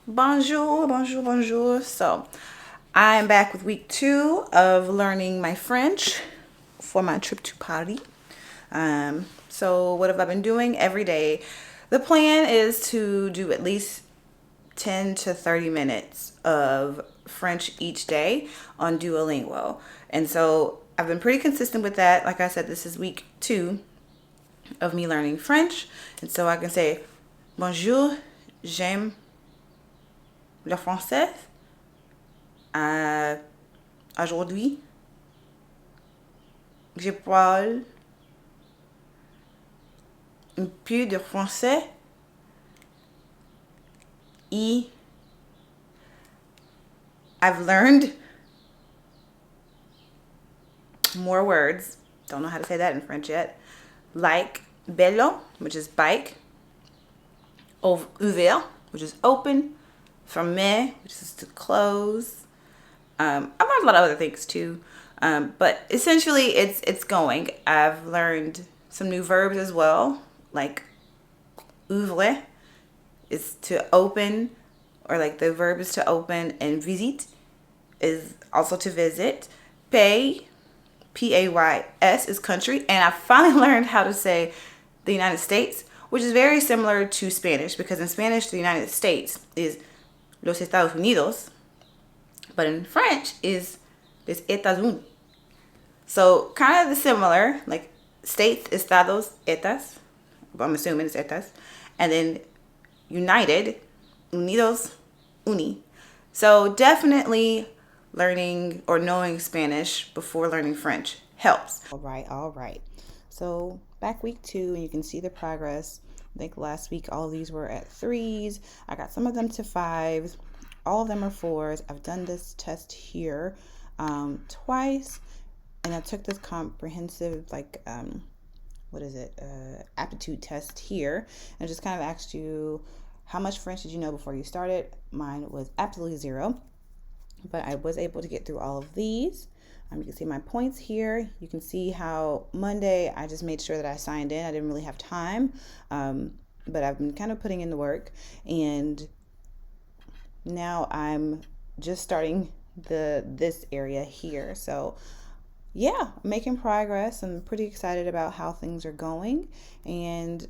Bonjour, bonjour, bonjour. So, I'm back with week 2 of learning my French for my trip to Paris. So, what have I been doing every day? The plan is to do at least 10 to 30 minutes of French each day on Duolingo. And so, I've been pretty consistent with that. Like I said, this is week 2 of me learning French. And so, I can say, Bonjour, j'aime le français. Euh, Aujourd'hui, je parle un peu de français et I've learned more words. Don't know how to say that in French yet. Like bello, which is bike. Ouvert, which is open. Fermé, which is to close. I've learned a lot of other things too. But essentially, it's going. I've learned some new verbs as well, like ouvre is to open, or like the verb is to open, and visite is also to visit. Pay, Pays is country, and I finally learned how to say the United States, which is very similar to Spanish because in Spanish the United States is los Estados Unidos, but in French is les États-Unis. So kind of the similar, like states, estados, etas. I'm assuming it's etas, and then united, unidos, uni. So definitely learning or knowing Spanish before learning French helps. All right. So back week 2, and you can see the progress. I think last week all of these were at 3s. I got some of them to 5s. All of them are 4s. I've done this test here twice, and I took this comprehensive aptitude test here, and just kind of asked you how much French did you know before you started. Mine was absolutely 0, but I was able to get through all of these. You can see my points here. You can see how Monday I just made sure that I signed in. I didn't really have time, but I've been kind of putting in the work, and now I'm just starting this area here. So yeah, making progress. I'm pretty excited about how things are going, and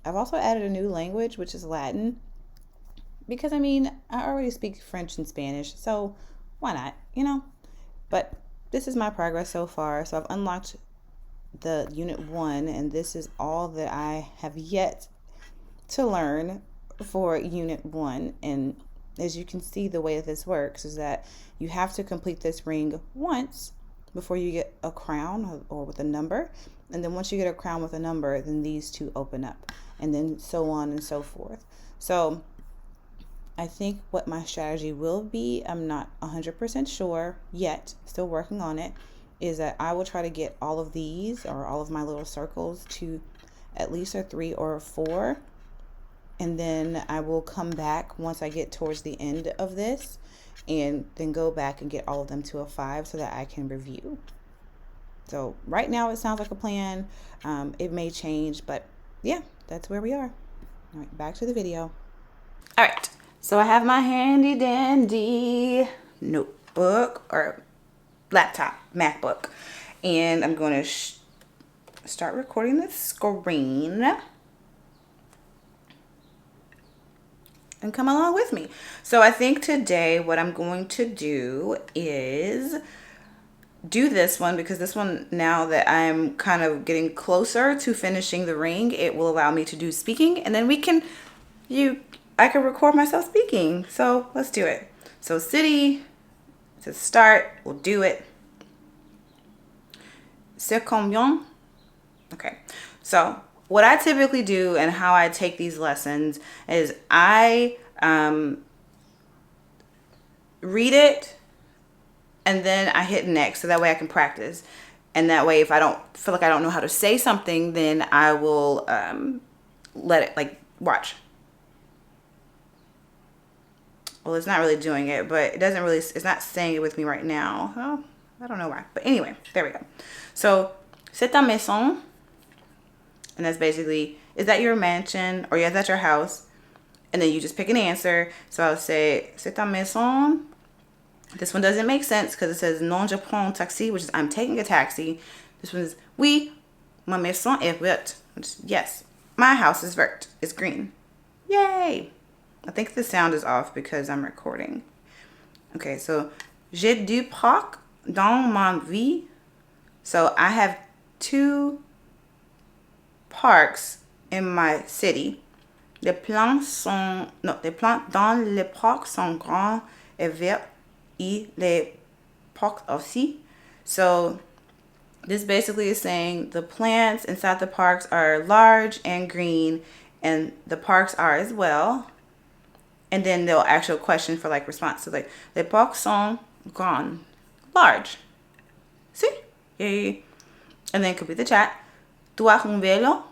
I've also added a new language, which is Latin, because I already speak French and Spanish, so why not? But this is my progress so far. So I've unlocked the unit 1, and this is all that I have yet to learn for unit 1. And as you can see, the way that this works is that you have to complete this ring once before you get a crown or with a number. And then once you get a crown with a number, then these two open up, and then so on and so forth. So I think what my strategy will be, I'm not 100% sure yet, still working on it, is that I will try to get all of these, or all of my little circles, to at least a 3 or a 4. And then I will come back once I get towards the end of this, and then go back and get all of them to a 5 so that I can review. So right now it sounds like a plan. It may change, but yeah, that's where we are. All right, back to the video. All right, so I have my handy dandy notebook or laptop, MacBook, and I'm going to start recording the screen. And come along with me. So I think today what I'm going to do is do this one, because this one, now that I'm kind of getting closer to finishing the ring, it will allow me to do speaking, and then I can record myself speaking. So let's do it. So city to start, we'll do it. C'est combien? Okay. So what I typically do and how I take these lessons is I read it, and then I hit next, so that way I can practice. And that way, if I don't feel like I don't know how to say something, then I will let it, watch. Well, it's not really doing it, but it's not saying it with me right now. Oh, I don't know why. But anyway, there we go. So, c'est ta maison. And that's basically, is that your mansion, or is that your house? And then you just pick an answer. So I'll say, c'est ta maison. This one doesn't make sense because it says non je prends un taxi, which is I'm taking a taxi. This one is oui, ma maison est verte, which is yes, my house is vert. It's green. Yay! I think the sound is off because I'm recording. Okay, so j'ai deux parcs dans ma vie. So I have 2 parks in my city. Les plantes dans les parcs sont grands et verts et les parcs aussi. So this basically is saying the plants inside the parks are large and green, and the parks are as well. And then they'll actual question for like response. So like, les parcs sont grands, large. See? Yay. And then it could be the chat. Tu as un vélo?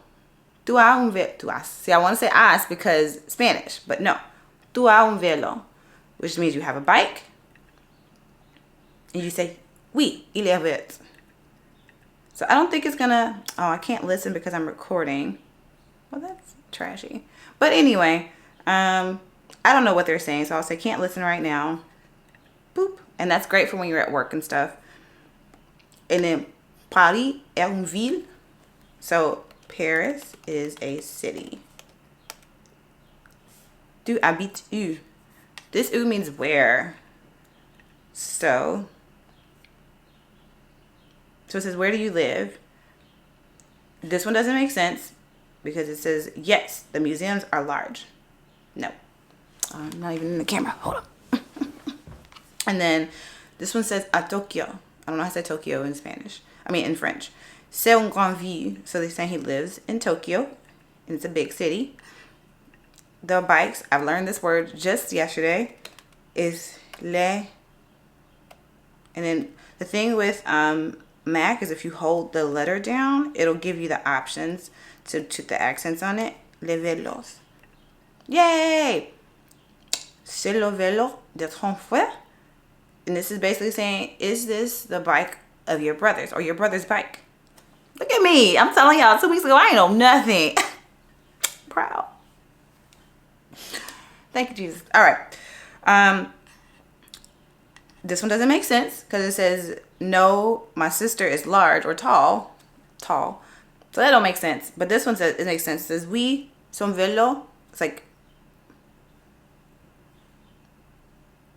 Tu as un vélo? Tu as. See, I want to say as because Spanish, but no. Tu as un vélo, which means you have a bike. And you say, oui, il est vert. So I don't think it's gonna, oh, I can't listen because I'm recording. Well, that's trashy. But anyway, I don't know what they're saying, so I'll say can't listen right now. Boop. And that's great for when you're at work and stuff. And then Paris est une ville. So Paris is a city. Tu habites où? This où means where. So it says, where do you live? This one doesn't make sense because it says, yes, the museums are large. No. I'm not even in the camera. Hold up. And then this one says à Tokyo. I don't know how to say Tokyo in Spanish. I mean, in French. C'est une grande ville. So they're saying he lives in Tokyo. And it's a big city. The bikes, I've learned this word just yesterday, is les. And then the thing with Mac is if you hold the letter down, it'll give you the options to the accents on it. Les vélos. Yay! C'est le vélo de ton frère? And this is basically saying, is this the bike of your brother's or your brother's bike? Look at me. I'm telling y'all 2 weeks ago, I ain't know nothing. Proud. Thank you, Jesus. All right. This one doesn't make sense because it says, no, my sister is large or tall. Tall. So that don't make sense. But this one says, it makes sense. It says, oui, son vélo. It's like,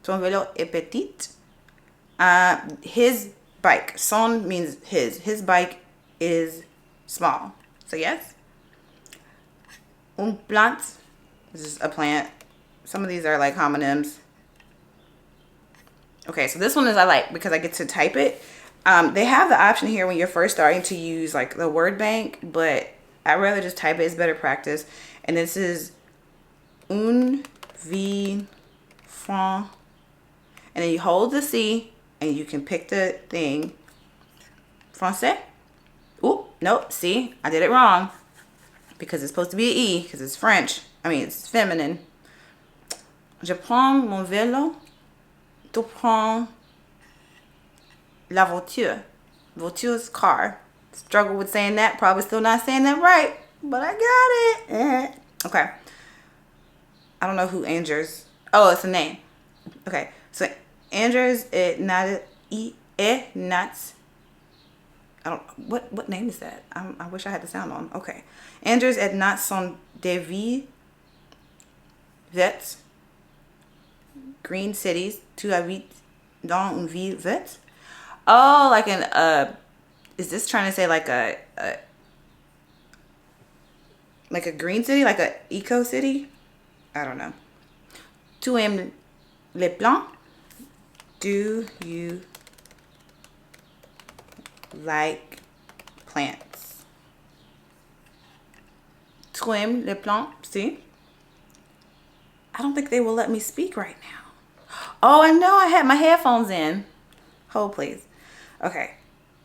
son vélo est petit. His bike. Son means his. His bike is small. So yes. Un plant. This is a plant. Some of these are like homonyms. Okay, so this one is I like because I get to type it. They have the option here when you're first starting to use like the word bank, but I'd rather just type it. It's better practice. And this is un vie franc. And then you hold the C and you can pick the thing. Français. Oop, nope, see, I did it wrong. Because it's supposed to be an E, because it's French. I mean, it's feminine. Je prends mon vélo. Tu prends la voiture. Voiture is car. Struggle with saying that. Probably still not saying that right. But I got it. Okay. I don't know who Andrews. Oh, it's a name. Okay. So Andrews est not. I don't. What name is that? I wish I had the sound on. Okay. Andrews est not son devis. Vets. Green cities. Tu habites dans une ville verte. Oh, like an is this trying to say like a green city, like a eco city? I don't know. Tu aimes les plantes? Do you like plants? Tu aimes les plantes? See? I don't think they will let me speak right now. Oh, I know I had my headphones in. Hold, please. Okay.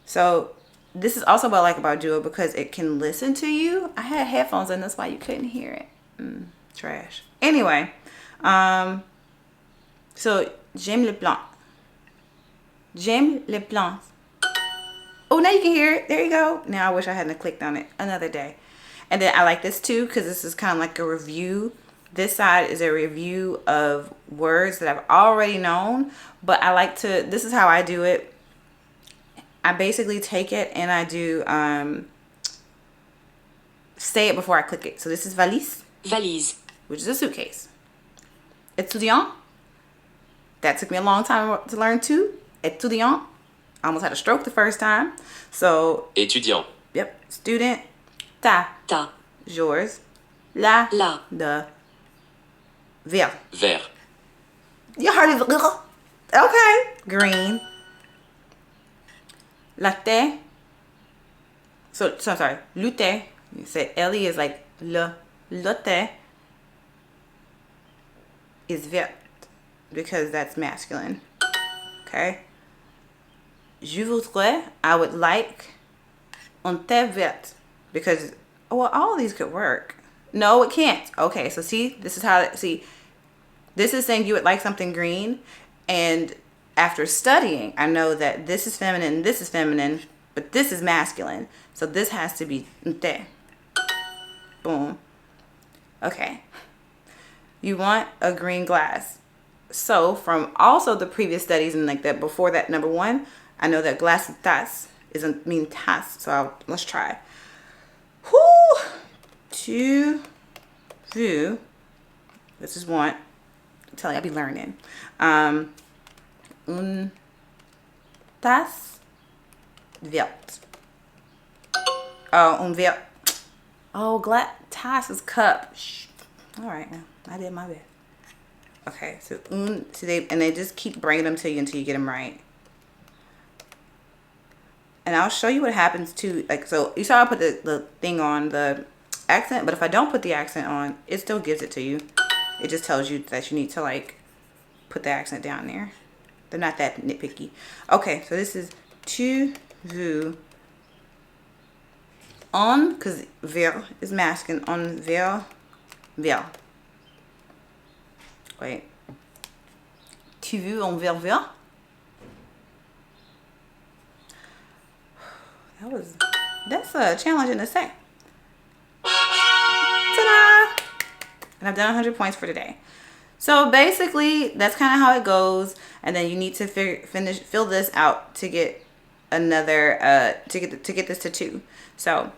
So this is also what I like about Duo because it can listen to you. I had headphones in, that's why you couldn't hear it. Trash. Anyway, so j'aime les plantes. J'aime les plantes. Oh, now you can hear it. There you go. Now I wish I hadn't clicked on it. Another day. And then I like this too because this is kind of like a review. This side is a review of words that I've already known, but I like to, this is how I do it. I basically take it and I do say it before I click it. So this is valise. Valise. Which is a suitcase. Étudiant. That took me a long time to learn too. Étudiant. I almost had a stroke the first time. So. Étudiant. Yep. Student. Ta. Ta. Yours. La. La. The. Vert. Vert. You heard it. Okay. Green. Latte. So I'm sorry. Lutte. You say Ellie is like le. Latte is vert because that's masculine. Okay. Je voudrais, I would like, un thé vert because, well, all of these could work. No, it can't. Okay, so see, this is how, see, this is saying you would like something green, and after studying, I know that this is feminine, this is feminine, but this is masculine. So this has to be un thé. Boom. Okay. You want a green glass. So from also the previous studies and like that before that number one, I know that glass of tasse isn't mean tasse. So let's try. Whoo! Tu veux. This is one. I'm telling you, I be learning. Une tasse verte. Oh, un vert. Oh, tasse is cup. Shh. All right, now I did my best. Okay, so they just keep bringing them to you until you get them right. And I'll show you what happens too. Like, so you saw I put the thing on the accent, but if I don't put the accent on, it still gives it to you. It just tells you that you need to like put the accent down there. They're not that nitpicky. Okay, so this is tu veux. On, because vert is masculine. On vert. Vert. Wait. Tu veux un verre vert? That's a challenge to say. Ta-da! And I've done 100 points for today. So basically, that's kind of how it goes. And then you need to fill this out to get another, to get this to 2. So,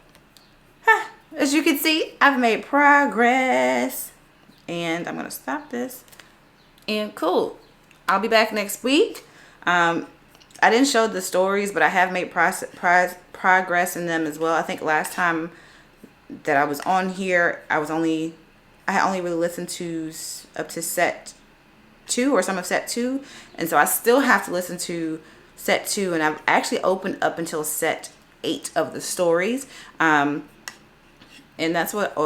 as you can see, I've made progress. And I'm going to stop this. And cool. I'll be back next week. I didn't show the stories, but I have made progress in them as well. I think last time that I was on here, I had only really listened to up to set 2 or some of set 2. And so I still have to listen to set 2. And I've actually opened up until set 8 of the stories. And that's what,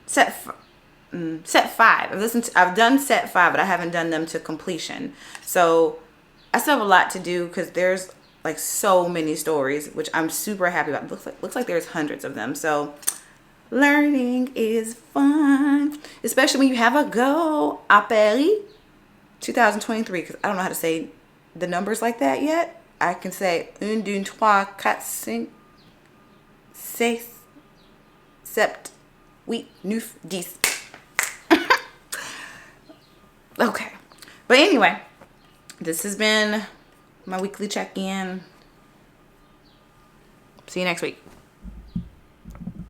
set 5. I've done set 5, but I haven't done them to completion. So I still have a lot to do because there's like so many stories, which I'm super happy about. Looks like there's hundreds of them. So learning is fun, especially when you have a goal. À Paris 2023, because I don't know how to say the numbers like that yet. I can say 1, 2, 3, 4, 5, 6, 7, 8, 9, 10. Okay. But anyway, this has been my weekly check-in. See you next week.